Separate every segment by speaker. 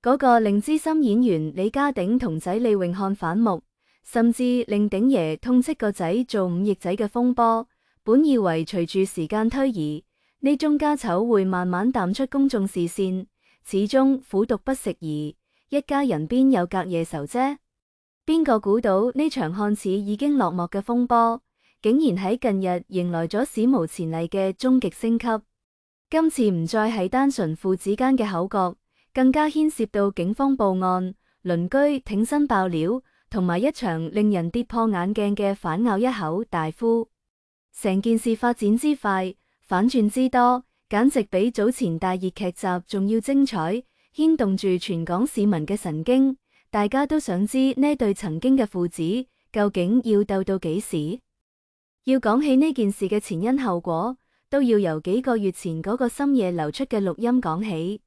Speaker 1: 嗰個令資深演員李家鼎同仔李永漢反目，甚至令鼎爺痛斥個仔做忤逆仔嘅風波，本以為隨住時間推移，呢宗家醜會慢慢淡出公眾視線，始終苦毒不食兒，一家人邊有隔夜仇啫？邊個估到呢場看似已經落幕嘅風波，竟然喺近日迎來咗史無前例嘅終極升級？今次唔再係單純父子間嘅口角，更加牽涉到警方報案、鄰居挺身爆料，同埋一場令人跌破眼鏡嘅反咬一口大呼。成件事發展之快，反轉之多，簡直比早前大熱劇集仲要精彩，牽動住全港市民嘅神經。大家都想知呢對曾經嘅父子究竟要鬥到幾時？要講起呢件事嘅前因後果，都要由幾個月前嗰個深夜流出嘅錄音講起。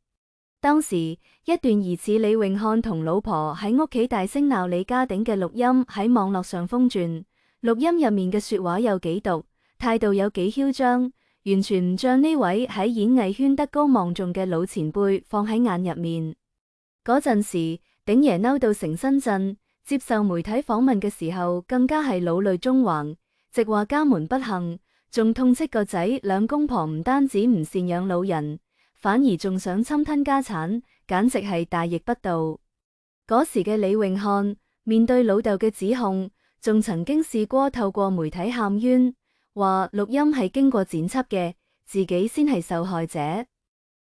Speaker 1: 當時一段疑似李永漢同老婆喺屋企大聲鬧李家鼎嘅錄音喺網絡上瘋傳，錄音入面嘅說話有幾毒，態度有幾囂張，完全唔將呢位喺演藝圈德高望重嘅老前輩放喺眼入面。嗰陣時，鼎爺嬲到成身震，接受媒體訪問嘅時候更加係老淚縱橫，直話家門不幸，仲痛斥個仔兩公婆唔單止唔贍養老人，反而仲想侵吞家產，簡直係大逆不道。嗰時嘅李永漢面對老豆嘅指控，仲曾經試過透過媒體喊冤，話錄音係經過剪輯嘅，自己先係受害者。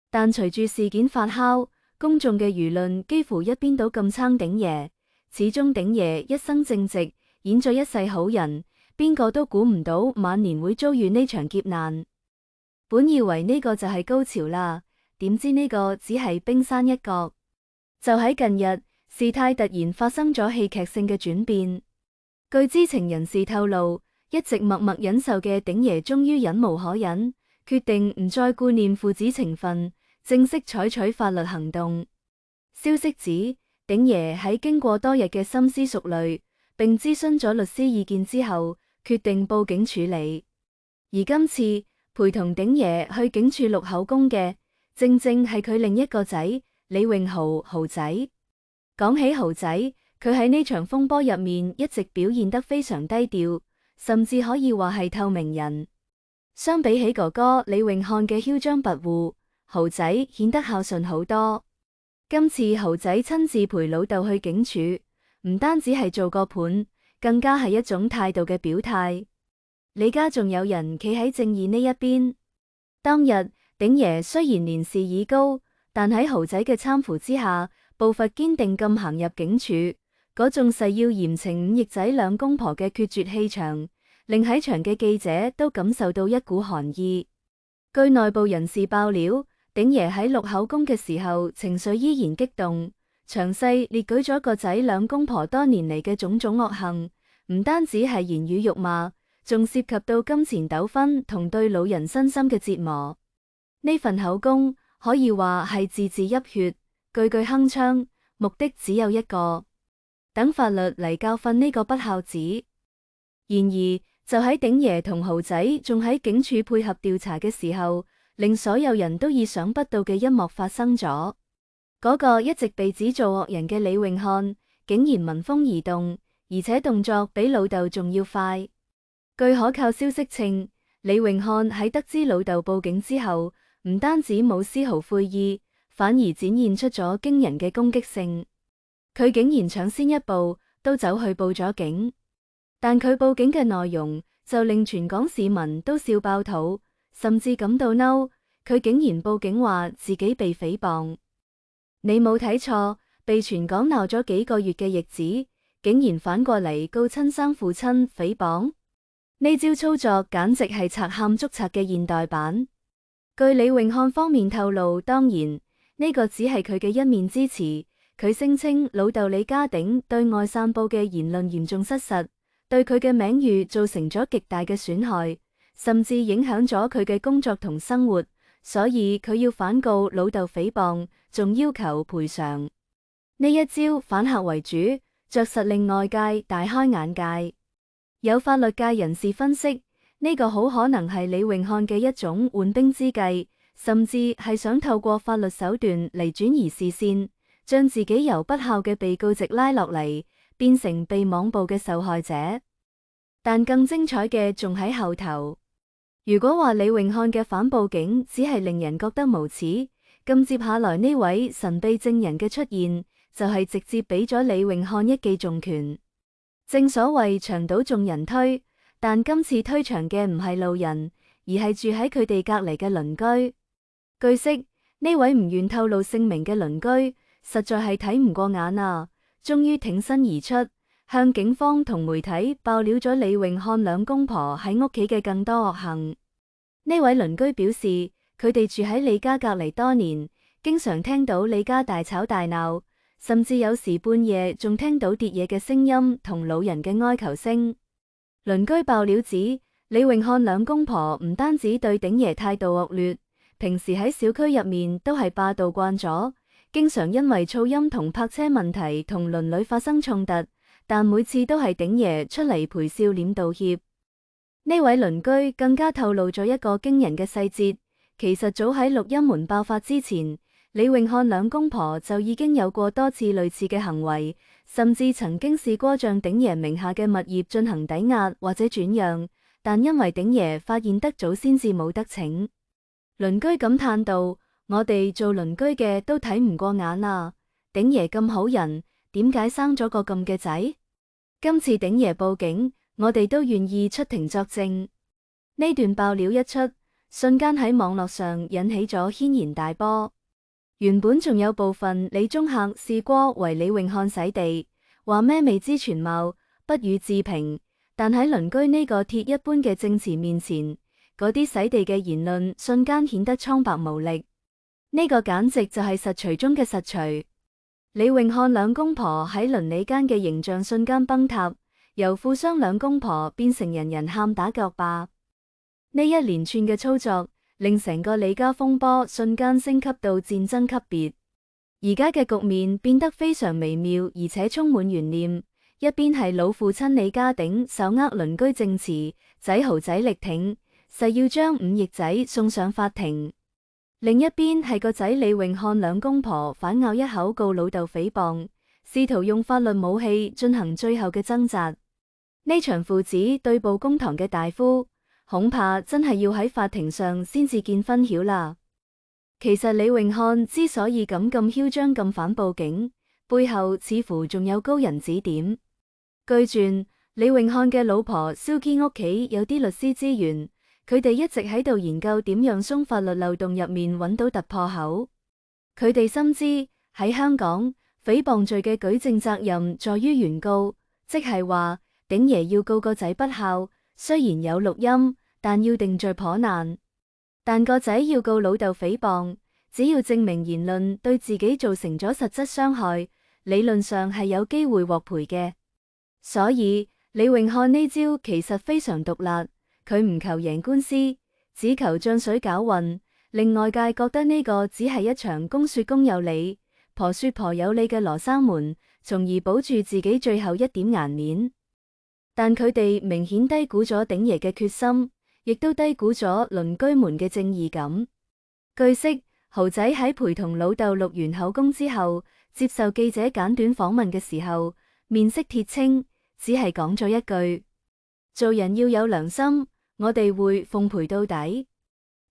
Speaker 1: 但隨住事件發酵，公眾嘅輿論幾乎一邊倒咁撐鼎爺，始終鼎爺一生正直，演咗一世好人，邊個都估唔到晚年會遭遇呢場劫難。本以為呢個就係高潮啦，點知呢個只係冰山一角。就喺近日，事態突然發生咗戲劇性嘅轉變。據知情人士透露，一直默默忍受嘅鼎爺終於忍無可忍，決定唔再顧念父子情分，正式採取法律行動。消息指，鼎爺喺經過多日嘅深思熟慮，並諮詢咗律師意見之後，決定報警處理。而今次陪同鼎爺去警署錄口供嘅，正正係佢另一個仔李永豪豪仔。講起豪仔，佢喺呢場風波入面一直表現得非常低調，甚至可以話係透明人。相比起哥哥李永漢嘅囂張跋扈，豪仔顯得孝順好多。今次豪仔親自陪老豆去警署，唔單止係做個伴，更加係一種態度嘅表態。李家仲有人企喺正義呢一邊。當日鼎爺雖然年事已高，但喺豪仔嘅攙扶之下，步伐堅定咁行入警署，嗰種誓要嚴懲忤逆仔兩公婆嘅決絕氣場，令喺場嘅記者都感受到一股寒意。據內部人士爆料，鼎爺喺錄口供嘅時候情緒依然激動，詳細列舉咗個仔兩公婆多年嚟嘅種種惡行，唔單止係言語辱罵，仲涉及到金錢糾紛同對老人身心嘅折磨。呢份口供可以話係字字泣血，句句鏗鏘，目的只有一個，等法律嚟教訓呢個不孝子。然而就喺鼎爺同豪仔仲喺警署配合調查嘅時候，令所有人都意想不到嘅一幕發生咗。嗰個一直被指做惡人嘅李永漢，竟然聞風而動，而且動作比老豆仲要快。據可靠消息稱，李永漢喺得知老豆報警之後，唔單止冇絲毫悔意，反而展現出咗驚人嘅攻擊性。佢竟然搶先一步都走去報咗警，但佢報警嘅內容就令全港市民都笑爆肚，甚至感到嬲。佢竟然報警話自己被誹謗。你冇睇錯，被全港鬧咗幾個月嘅逆子，竟然反過嚟告親生父親誹謗。呢招操作簡直係賊喊捉賊嘅現代版。據李永漢方面透露，當然呢個只係佢嘅一面之詞。佢聲稱老豆李家鼎對外散佈嘅言論嚴重失實，對佢嘅名譽造成咗極大嘅損害，甚至影響咗佢嘅工作同生活，所以佢要反告老豆誹謗，仲要求賠償。呢一招反客為主，着實令外界大開眼界。有法律界人士分析，呢個好可能係李永漢嘅一種緩兵之計，甚至係想透過法律手段嚟轉移視線，將自己由不孝嘅被告席拉落嚟，變成被網暴嘅受害者。但更精彩嘅仲喺後頭。如果話李榮漢嘅反報警只係令人覺得無恥，咁接下來呢位神秘證人嘅出現，就係直接俾咗李榮漢一記重拳。正所謂牆倒眾人推，但今次推牆嘅唔係路人，而係住喺佢哋隔籬嘅鄰居。據悉，呢位唔願透露姓名嘅鄰居，實在係睇唔過眼啊，終於挺身而出，向警方同媒體爆料咗李榮漢兩公婆喺屋企嘅更多惡行。呢位鄰居表示，佢哋住喺李家隔籬多年，經常聽到李家大吵大鬧，甚至有時半夜仲聽到跌嘢嘅聲音同老人嘅哀求聲。鄰居爆料指，李榮漢兩公婆唔單止對鼎爺態度惡劣，平時喺小區入面都係霸道慣咗，經常因為噪音同泊車問題同鄰里發生衝突，但每次都係鼎爺出嚟陪笑臉道歉。呢位鄰居更加透露咗一個驚人嘅細節，其實早喺錄音門爆發之前，李榮漢兩公婆就已經有過多次類似嘅行為，甚至曾經試過將鼎爺名下嘅物業進行抵押或者轉讓，但因為鼎爺發現得早，先至冇得逞。鄰居感嘆道：我哋做鄰居嘅都睇唔過眼啊！鼎爺咁好人，點解生咗個咁嘅仔？今次鼎爺報警，我哋都願意出庭作證。呢段爆料一出，瞬間喺網絡上引起咗軒然大波。原本仲有部分李中客試過為李榮漢洗地，話咩未知全貌，不予置評。但喺鄰居呢個鐵一般嘅證詞面前，嗰啲洗地嘅言論瞬間顯得蒼白無力。呢個簡直就係實錘中嘅實錘。李榮漢兩公婆喺鄰里間嘅形象瞬間崩塌，由富商兩公婆變成人人喊打腳霸。呢一連串嘅操作，令成個李家風波瞬間升級到戰爭級別。而家嘅局面變得非常微妙，而且充滿懸念。一邊係老父親李家鼎手握鄰居證詞，仔豪仔力挺，誓要將五翼仔送上法庭；另一邊係個仔李榮漢兩公婆反咬一口告老豆誹謗，試圖用法律武器進行最後嘅掙扎。呢場父子對簿公堂嘅大呼，恐怕真係要喺法庭上先至見分曉啦。其實李榮漢之所以咁囂張咁反報警，背後似乎仲有高人指點。據傳，李榮漢嘅老婆蕭基屋企有啲律師資源，佢哋一直喺度研究點樣鬆法律漏洞入面揾到突破口。佢哋深知喺香港，誹謗罪嘅舉證責任在於原告，即係話鼎爺要告個仔不孝，雖然有錄音，但要定罪頗難。但個仔要告老豆誹謗，只要證明言論對自己造成咗實質傷害，理論上係有機會獲賠嘅。所以李榮漢呢招其實非常毒辣，佢唔求贏官司，只求漲水攪渾，令外界覺得呢個只係一場公說公有理，婆說婆有理嘅羅生門，從而保住自己最後一點顏面。但佢哋明顯低估咗鼎爺嘅決心，亦都低估咗鄰居們嘅正義感。據悉，豪仔喺陪同老豆錄完口供之後，接受記者簡短訪問嘅時候，面色鐵青，只係講咗一句：做人要有良心，我哋會奉陪到底。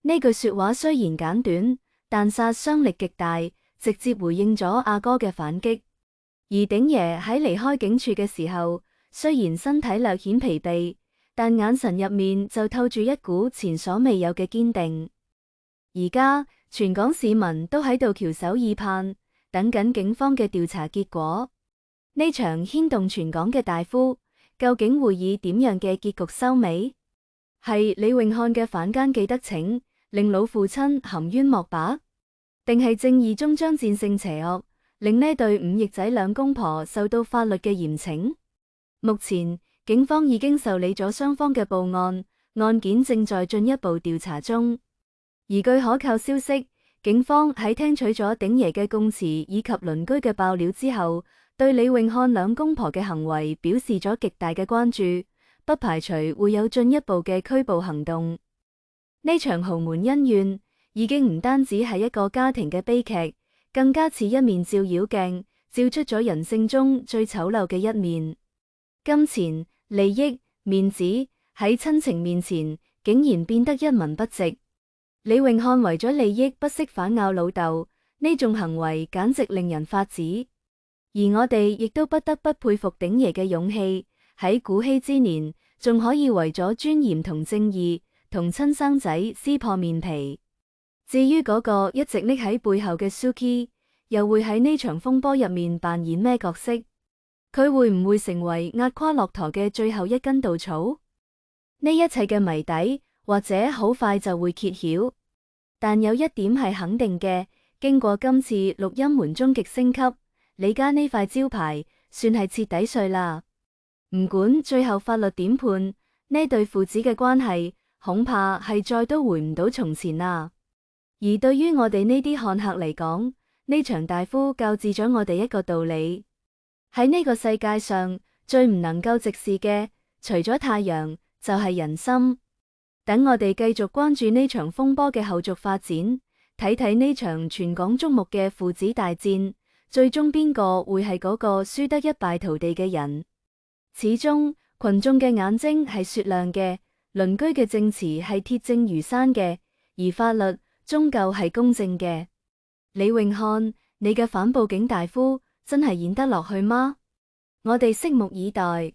Speaker 1: 呢句說話雖然簡短，但殺傷力極大，直接回應咗阿哥嘅反擊。而鼎爺喺離開警署嘅時候，雖然身體略顯疲憊，但眼神入面就透住一股前所未有嘅堅定。而家全港市民都喺度翹首以盼，等緊警方嘅調查結果。呢場牽動全港嘅大呼，究竟會以點樣嘅結局收尾？係李榮漢嘅反奸記得逞，令老父親含冤莫把，定係正義終將戰勝邪惡，令呢對五翼仔兩公婆受到法律嘅嚴懲？目前警方已經受理咗雙方嘅報案，案件正在進一步調查中。而據可靠消息，警方喺聽取咗鼎爺嘅供詞以及鄰居嘅爆料之後，對李榮漢兩公婆嘅行為表示咗極大嘅關注，不排除會有進一步嘅拘捕行動。呢場豪門恩怨已經唔單止係一個家庭嘅悲劇，更加似一面照妖鏡，照出咗人性中最醜陋嘅一面。金錢、利益、面子喺親情面前竟然變得一文不值。李永漢為咗利益不惜反咬老豆，呢種行為簡直令人髮指。而我哋亦都不得不佩服鼎爺嘅勇氣，喺古稀之年仲可以為咗尊嚴同正義，同親生仔撕破面皮。至於嗰個一直匿喺背後嘅 Suki， 又會喺呢場風波入面扮演咩角色？佢會唔會成為壓垮駱駝嘅最後一根稻草？呢一切嘅謎底，或者好快就會揭曉。但有一點係肯定嘅，經過今次錄音門終極升級，李家呢塊招牌算係徹底碎啦。唔管最後法律點判，呢對父子嘅關係恐怕係再都回唔到從前啦。而對於我哋呢啲看客嚟講，呢場大夫教示咗我哋一個道理：喺呢個世界上最唔能夠直視嘅，除咗太陽，就係人心。等我哋繼續關注呢場風波嘅後續發展，睇睇呢場全港矚目嘅父子大戰，最終邊個會係嗰個輸得一敗塗地嘅人？始終群眾嘅眼睛係雪亮嘅，鄰居嘅證詞係鐵證如山嘅，而法律終究係公正嘅。李永漢，你嘅反報警大夫真係演得落去嗎？我哋拭目以待。